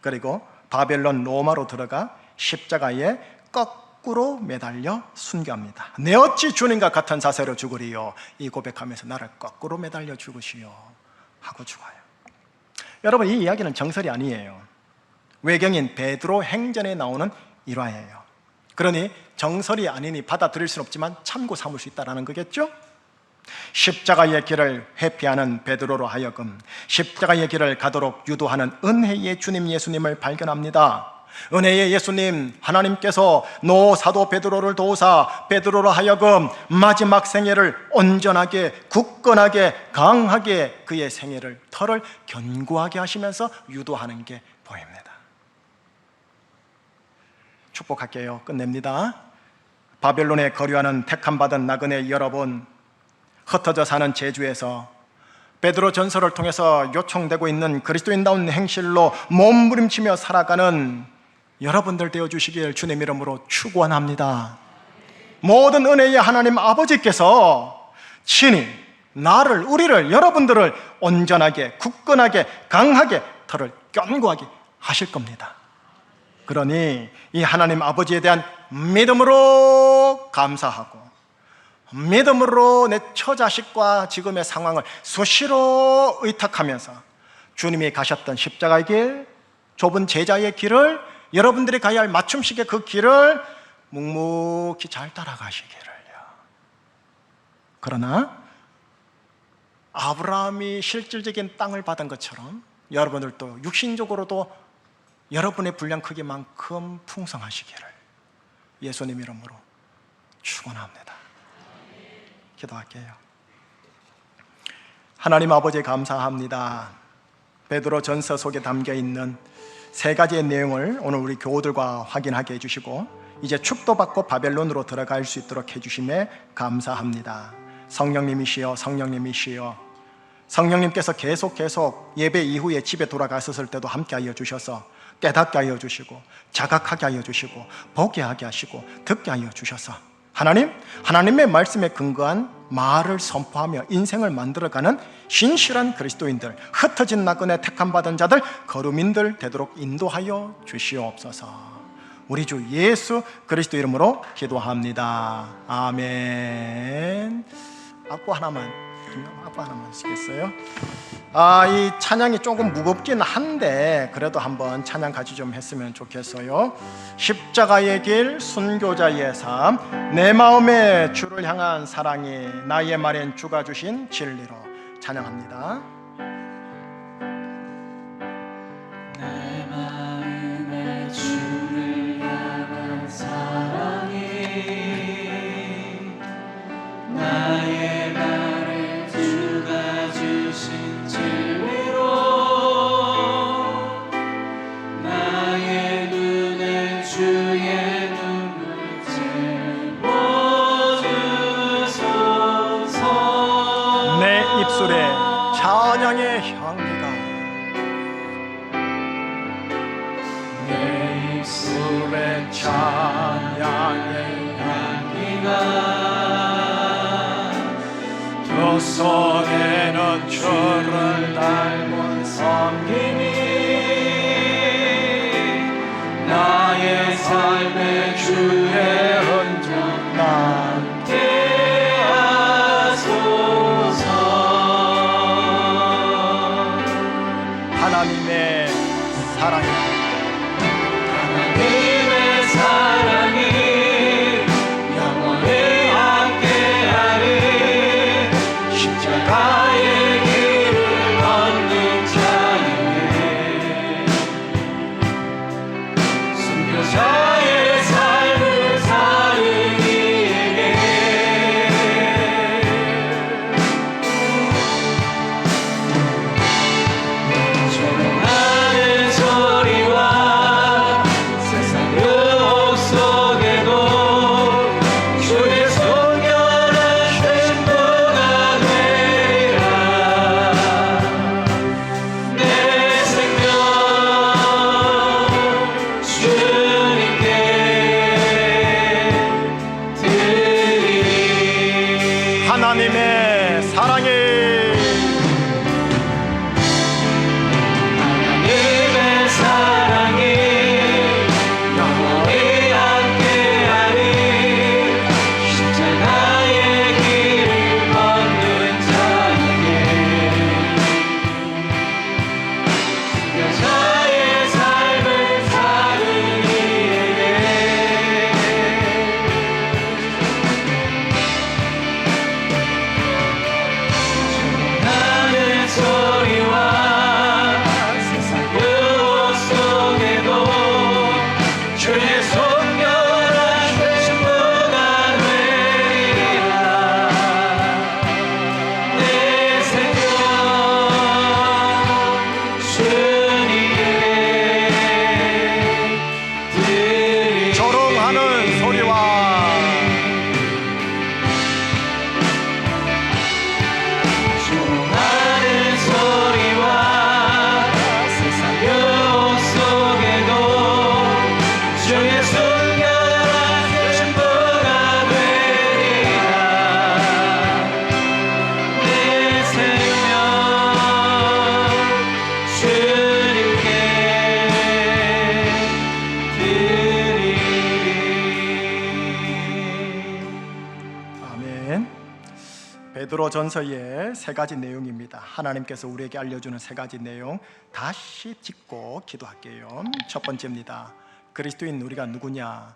그리고 바벨론 로마로 들어가 십자가에 거꾸로 매달려 순교합니다. 내 어찌 주님과 같은 자세로 죽으리요? 이 고백하면서 나를 거꾸로 매달려 죽으시오 하고 죽어요. 여러분, 이 이야기는 정설이 아니에요. 외경인 베드로 행전에 나오는 일화예요. 그러니 정설이 아니니 받아들일 수는 없지만 참고 삼을 수 있다는 거겠죠? 십자가의 길을 회피하는 베드로로 하여금 십자가의 길을 가도록 유도하는 은혜의 주님 예수님을 발견합니다. 은혜의 예수님, 하나님께서 노 사도 베드로를 도우사 베드로로 하여금 마지막 생애를 온전하게, 굳건하게, 강하게 그의 생애를 터를 견고하게 하시면서 유도하는 게 보입니다. 축복할게요. 끝냅니다. 바벨론에 거류하는 택함받은 나그네 여러분, 흩어져 사는 제주에서 베드로 전설을 통해서 요청되고 있는 그리스도인다운 행실로 몸부림치며 살아가는 여러분들 되어주시길 주님 이름으로 축원합니다. 모든 은혜의 하나님 아버지께서 친히 나를, 우리를, 여러분들을 온전하게, 굳건하게, 강하게, 터를 견고하게 하실 겁니다. 그러니 이 하나님 아버지에 대한 믿음으로 감사하고 믿음으로 내 처자식과 지금의 상황을 수시로 의탁하면서 주님이 가셨던 십자가의 길, 좁은 제자의 길을, 여러분들이 가야 할 맞춤식의 그 길을 묵묵히 잘 따라가시기를요. 그러나 아브라함이 실질적인 땅을 받은 것처럼 여러분들도 육신적으로도 여러분의 분량 크기만큼 풍성하시기를 예수님 이름으로 축원합니다. 기도할게요. 하나님 아버지 감사합니다. 베드로 전서 속에 담겨 있는 3가지의 내용을 오늘 우리 교우들과 확인하게 해주시고 이제 축도받고 바벨론으로 들어갈 수 있도록 해주심에 감사합니다. 성령님이시여, 성령님이시여, 성령님께서 계속 예배 이후에 집에 돌아갔을 때도 함께하여 주셔서 깨닫게 하여 주시고 자각하게 하여 주시고 보게 하게 하시고 듣게 하여 주셔서 하나님의 말씀에 근거한 말을 선포하며 인생을 만들어가는 신실한 그리스도인들, 흩어진 나그네 택함받은 자들, 거루민들 되도록 인도하여 주시옵소서. 우리 주 예수 그리스도 이름으로 기도합니다. 아멘. 악보 하나만 쓰겠어요? 이 찬양이 조금 무겁긴 한데 그래도 한번 찬양 같이 좀 했으면 좋겠어요. 십자가의 길, 순교자의 삶, 내 마음에 주를 향한 사랑이 나의 말엔 주가 주신 진리로 찬양합니다. 입술에 찬양의 향기가 내 입술에 찬양의 향기가 두 손에는 주를 닮은 섬김이 나의 삶의 주의 흔적 남게 하소서. 하나님의 사랑이 영원히 함께하리. 십자가의 길을 걷는 자에게 순교자의 삶을 사는 이에게 조롱하는 소리와 세상 유혹 속에도 주의 순결한 신부가 되리라. 내 생명 주님께 드리리. 하나님의 사랑이 하나님의 사랑이 영원히 함께하리. 십자가의 길을 걷는 자에게 순교자의 삶을 사는 이에게 조롱하는 소리와 세상 유혹 속에도 주의 순결한 신부가 되리라. 내 생명 주님께 드리리. 조롱하는 소리와 조롱하는 소리와 세상 유혹 속에도 주의 순결한 신부가 되리라. 내 생명 주님께 드리리. 아멘. 베드로전서의 세 가지 내용입니다. 하나님께서 우리에게 알려주는 세 가지 내용 다시 짚고 기도할게요. 첫 번째입니다. 그리스도인 우리가 누구냐?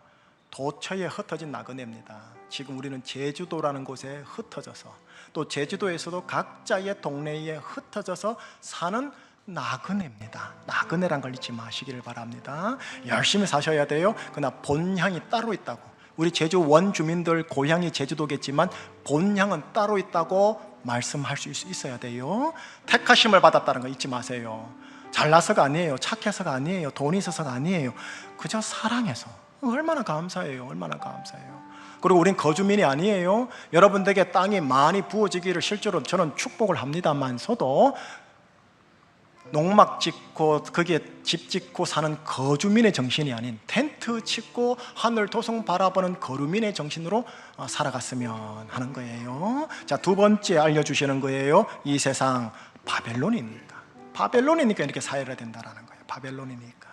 도처에 흩어진 나그네입니다. 지금 우리는 제주도라는 곳에 흩어져서, 또 제주도에서도 각자의 동네에 흩어져서 사는 나그네입니다. 나그네란 걸 잊지 마시기를 바랍니다. 열심히 사셔야 돼요. 그러나 본향이 따로 있다고. 우리 제주 원주민들 고향이 제주도겠지만 본향은 따로 있다고 말씀할 수 있어야 돼요. 택하심을 받았다는 거 잊지 마세요. 잘나서가 아니에요. 착해서가 아니에요. 돈이 있어서가 아니에요. 그저 사랑해서. 얼마나 감사해요. 얼마나 감사해요. 그리고 우린 거주민이 아니에요. 여러분들에게 땅이 많이 부어지기를 실제로 저는 축복을 합니다만서도 농막 짓고 거기에 집 짓고 사는 거주민의 정신이 아닌 텐트 치고 하늘 도성 바라보는 거루민의 정신으로 살아갔으면 하는 거예요. 자, 두 번째 알려주시는 거예요. 이 세상 바벨론이니까. 바벨론이니까 이렇게 살아야 된다는 거예요. 바벨론이니까.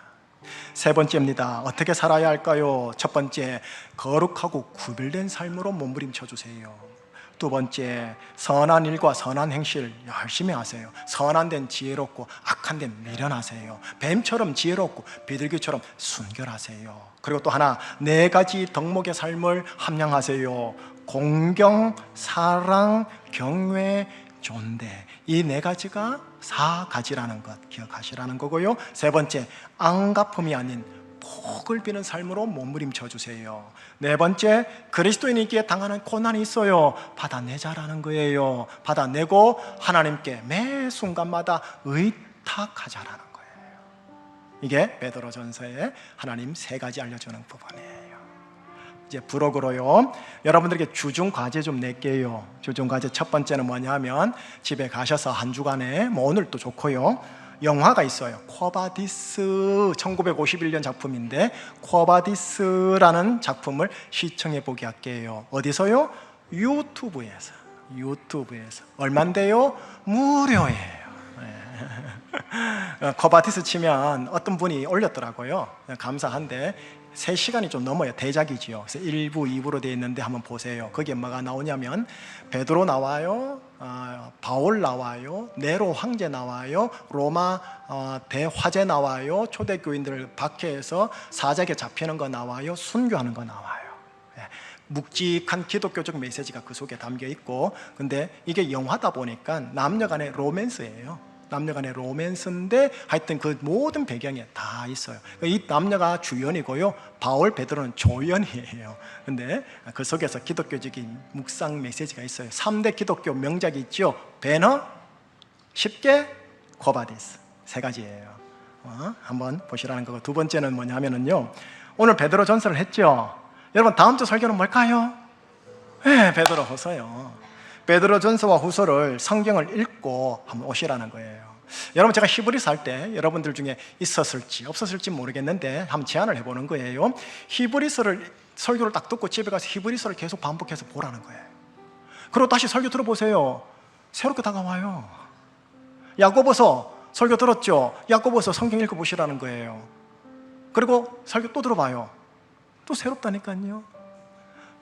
세 번째입니다. 어떻게 살아야 할까요? 첫 번째, 거룩하고 구별된 삶으로 몸부림쳐 주세요. 두 번째, 선한 일과 선한 행실 열심히 하세요. 선한 데는 지혜롭고 악한 데는 미련하세요. 뱀처럼 지혜롭고 비둘기처럼 순결하세요. 그리고 또 하나, 네 가지 덕목의 삶을 함양하세요. 공경, 사랑, 경외, 존대. 이 네 가지가 4가지라는 것 기억하시라는 거고요. 세 번째, 안갚음이 아닌 복을 비는 삶으로 몸부림쳐 주세요. 네 번째, 그리스도인이기에 당하는 고난이 있어요. 받아내자라는 거예요. 받아내고 하나님께 매 순간마다 의탁하자라는 거예요. 이게 베드로전서에 하나님 세 가지 알려주는 부분이에요. 이제 부록으로요. 여러분들에게 주중 과제 좀 낼게요. 주중 과제 첫 번째는 뭐냐면 집에 가셔서 한 주간에 뭐 오늘도 좋고요. 영화가 있어요. 쿼바디스 1951년 작품인데 쿼바디스라는 작품을 시청해 보게 할게요. 어디서요? 유튜브에서. 얼만데요? 무료예요. 쿼바디스 치면 어떤 분이 올렸더라고요. 감사한데 3시간이 좀 넘어요. 대작이지요. 그래서 1부, 2부로 되어 있는데 한번 보세요. 거기에 뭐가 나오냐면 베드로 나와요, 바울 나와요, 네로 황제 나와요, 로마 대화재 나와요, 초대교인들 박해해서 사자에게 잡히는 거 나와요, 순교하는 거 나와요. 묵직한 기독교적 메시지가 그 속에 담겨 있고, 근데 이게 영화다 보니까 남녀간의 로맨스예요. 남녀간의 로맨스인데 하여튼 그 모든 배경에 다 있어요. 이 남녀가 주연이고요, 바울, 베드로는 조연이에요. 근데 그 속에서 기독교적인 묵상 메시지가 있어요. 3대 기독교 명작이 있죠. 배너, 십계, 쿼바디스. 3가지예요. 한번 보시라는 거고, 두 번째는 뭐냐면요, 오늘 베드로 전서를 했죠. 여러분 다음 주 설교는 뭘까요? 네, 베드로 후서요. 베드로 전서와 후서를 성경을 읽고 한번 오시라는 거예요. 여러분, 제가 히브리서 할 때 여러분들 중에 있었을지 없었을지 모르겠는데 한번 제안을 해보는 거예요. 히브리서를 설교를 딱 듣고 집에 가서 히브리서를 계속 반복해서 보라는 거예요. 그리고 다시 설교 들어보세요. 새롭게 다가와요. 야고보서 설교 들었죠? 야고보서 성경 읽어보시라는 거예요. 그리고 설교 또 들어봐요. 또 새롭다니까요.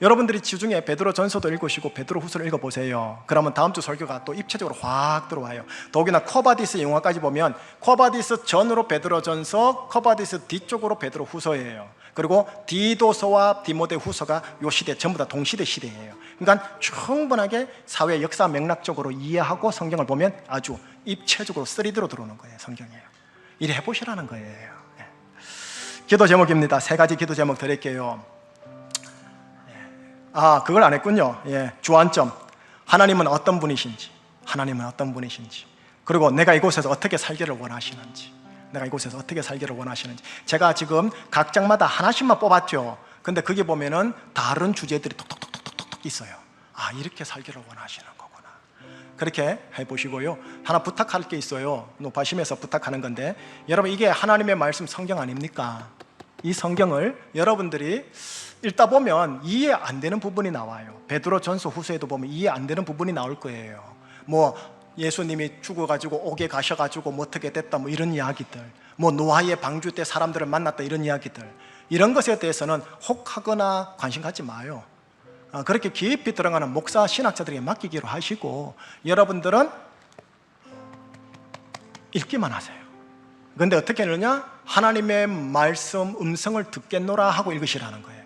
여러분들이 주중에 베드로 전서도 읽으시고 베드로 후서를 읽어보세요. 그러면 다음 주 설교가 또 입체적으로 확 들어와요. 더욱이나 쿼바디스 영화까지 보면 쿼바디스 전으로 베드로 전서, 쿼바디스 뒤쪽으로 베드로 후서예요. 그리고 디도서와 디모데 후서가 요 시대 전부 다 동시대 시대예요. 그러니까 충분하게 사회 역사 맥락적으로 이해하고 성경을 보면 아주 입체적으로 3D로 들어오는 거예요. 성경이에요. 이래 해보시라는 거예요. 기도 제목입니다. 3가지 기도 제목 드릴게요. 그걸 안 했군요. 주안점. 하나님은 어떤 분이신지, 그리고 내가 이곳에서 어떻게 살기를 원하시는지, 제가 지금 각 장마다 하나씩만 뽑았죠. 근데 거기 보면은 다른 주제들이 톡톡톡톡톡 있어요. 이렇게 살기를 원하시는 거구나. 그렇게 해보시고요. 하나 부탁할 게 있어요. 높아심에서 부탁하는 건데, 여러분, 이게 하나님의 말씀 성경 아닙니까? 이 성경을 여러분들이 읽다 보면 이해 안 되는 부분이 나와요. 베드로 전서 후서에도 보면 이해 안 되는 부분이 나올 거예요. 뭐 예수님이 죽어가지고 옥에 가셔가지고 뭐 어떻게 됐다, 뭐 이런 이야기들, 뭐 노아의 방주 때 사람들을 만났다, 이런 이야기들, 이런 것에 대해서는 혹하거나 관심 갖지 마요. 그렇게 깊이 들어가는 목사 신학자들에게 맡기기로 하시고, 여러분들은 읽기만 하세요. 그런데 어떻게 읽느냐? 하나님의 말씀 음성을 듣겠노라 하고 읽으시라는 거예요.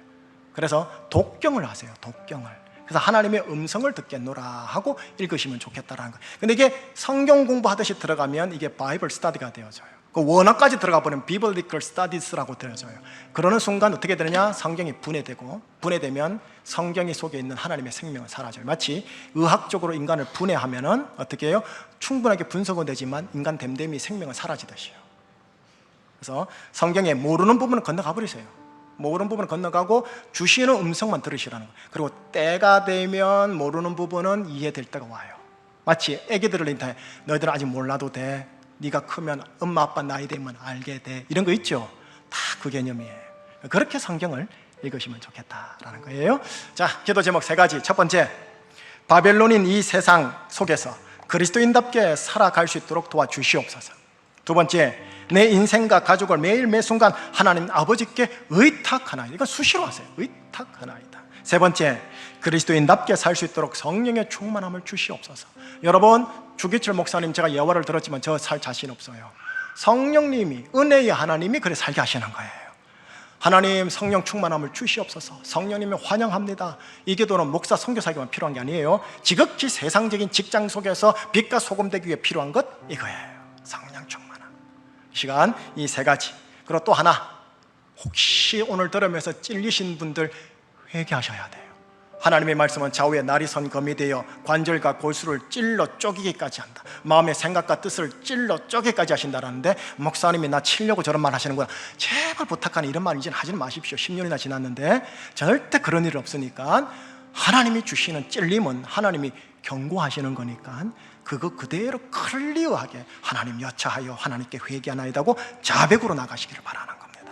그래서 독경을 하세요. 독경을. 그래서 하나님의 음성을 듣겠노라 하고 읽으시면 좋겠다라는 거예요. 근데 이게 성경 공부하듯이 들어가면 이게 바이블 스터디가 되어져요. 그 원어까지 들어가 버리면 비블리컬 스터디스라고 되어져요. 그러는 순간 어떻게 되느냐? 성경이 분해되고, 분해되면 성경이 속에 있는 하나님의 생명은 사라져요. 마치 의학적으로 인간을 분해하면은 어떻게 해요? 충분하게 분석은 되지만 인간 됨됨이 생명은 사라지듯이요. 그래서 성경에 모르는 부분은 건너가 버리세요. 모르는 부분은 건너가고 주시는 음성만 들으시라는 거예요. 그리고 때가 되면 모르는 부분은 이해될 때가 와요. 마치 애기들을 인터해, 너희들은 아직 몰라도 돼, 네가 크면 엄마 아빠 나이 되면 알게 돼, 이런 거 있죠. 다 그 개념이에요. 그렇게 성경을 읽으시면 좋겠다라는 거예요. 자, 기도 제목 3가지. 첫 번째, 바벨론인 이 세상 속에서 그리스도인답게 살아갈 수 있도록 도와주시옵소서. 두 번째, 내 인생과 가족을 매일 매순간 하나님 아버지께 의탁하나이다. 이건 수시로 하세요. 의탁하나이다. 세 번째, 그리스도인답게 살 수 있도록 성령의 충만함을 주시옵소서. 여러분, 주기철 목사님 제가 예화를 들었지만 저 살 자신 없어요. 성령님이, 은혜의 하나님이 그래 살게 하시는 거예요. 하나님 성령 충만함을 주시옵소서. 성령님이 환영합니다. 이 기도는 목사 선교사에게만 필요한 게 아니에요. 지극히 세상적인 직장 속에서 빛과 소금 되기 위해 필요한 것 이거예요. 성령 충만함. 이 시간 이 3가지. 그리고 또 하나, 혹시 오늘 들으면서 찔리신 분들 회개하셔야 돼요. 하나님의 말씀은 좌우에 날이 선 검이 되어 관절과 골수를 찔러 쪼개기까지 한다. 마음의 생각과 뜻을 찔러 쪼개기까지 하신다라는데, 목사님이 나 치려고 저런 말 하시는구나. 제발 부탁하니 이런 말 이제는 하지 마십시오. 10년이나 지났는데 절대 그런 일 없으니까, 하나님이 주시는 찔림은 하나님이 경고하시는 거니까 그거 그대로 클리어하게 하나님 여차하여 하나님께 회개하나이다고 자백으로 나가시기를 바라는 겁니다.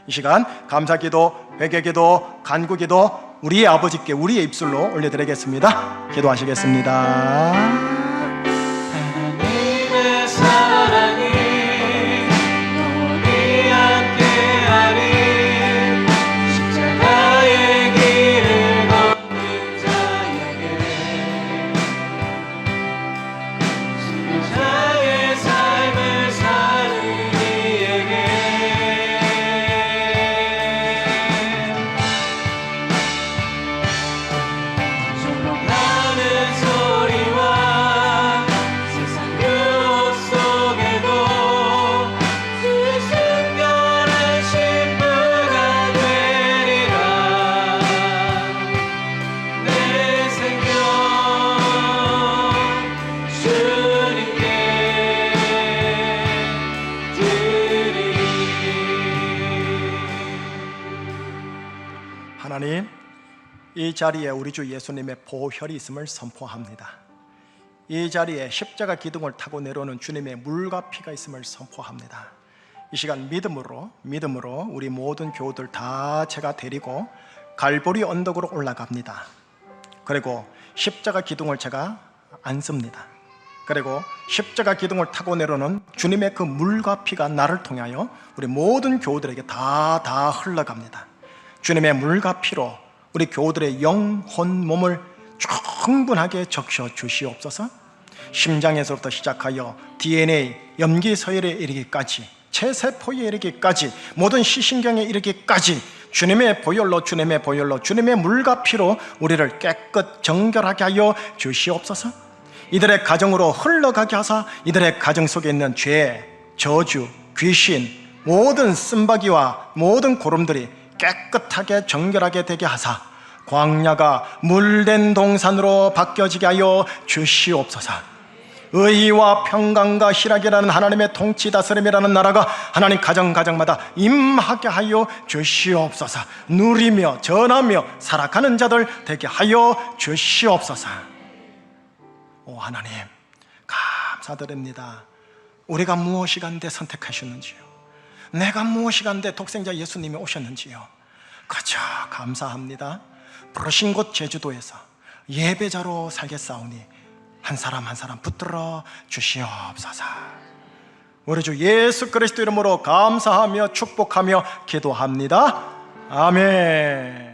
이 시간 감사기도, 회개기도, 간구기도 우리의 아버지께 우리의 입술로 올려드리겠습니다. 기도하시겠습니다. 하나님의 사랑이 우리 함께하리. 십자가의 길을 걷는 자에게, 승자의 삶을 사는 이에게 나는 소리와 세상 유혹 속에도 그 순간은 신부가 되리라. 내 생명 주님께 드리리. 하나님, 이 자리에 우리 주 예수님의 보혈이 있음을 선포합니다. 이 자리에 십자가 기둥을 타고 내려오는 주님의 물과 피가 있음을 선포합니다. 이 시간 믿음으로 우리 모든 교우들 다 제가 데리고 갈보리 언덕으로 올라갑니다. 그리고 십자가 기둥을 제가 안습니다. 그리고 십자가 기둥을 타고 내려오는 주님의 그 물과 피가 나를 통하여 우리 모든 교우들에게 다 흘러갑니다. 주님의 물과 피로 우리 교우들의 영혼 몸을 충분하게 적셔 주시옵소서. 심장에서부터 시작하여 DNA, 염기 서열에 이르기까지, 체세포에 이르기까지, 모든 시신경에 이르기까지 주님의 보혈로 주님의 물과 피로 우리를 깨끗 정결하게 하여 주시옵소서. 이들의 가정으로 흘러가게 하사 이들의 가정 속에 있는 죄, 저주, 귀신, 모든 쓴바귀와 모든 고름들이 깨끗하게 정결하게 되게 하사 광야가 물된 동산으로 바뀌어지게 하여 주시옵소서. 의와 평강과 희락이라는 하나님의 통치 다스림이라는 나라가 하나님 가정마다 임하게 하여 주시옵소서. 누리며 전하며 살아가는 자들 되게 하여 주시옵소서. 오 하나님, 감사드립니다. 우리가 무엇이 간데 선택하셨는지요, 내가 무엇이 간데 독생자 예수님이 오셨는지요, 그저 감사합니다. 부르신 곳 제주도에서 예배자로 살겠사오니 한 사람 한 사람 붙들어 주시옵소서. 우리 주 예수 그리스도 이름으로 감사하며 축복하며 기도합니다. 아멘.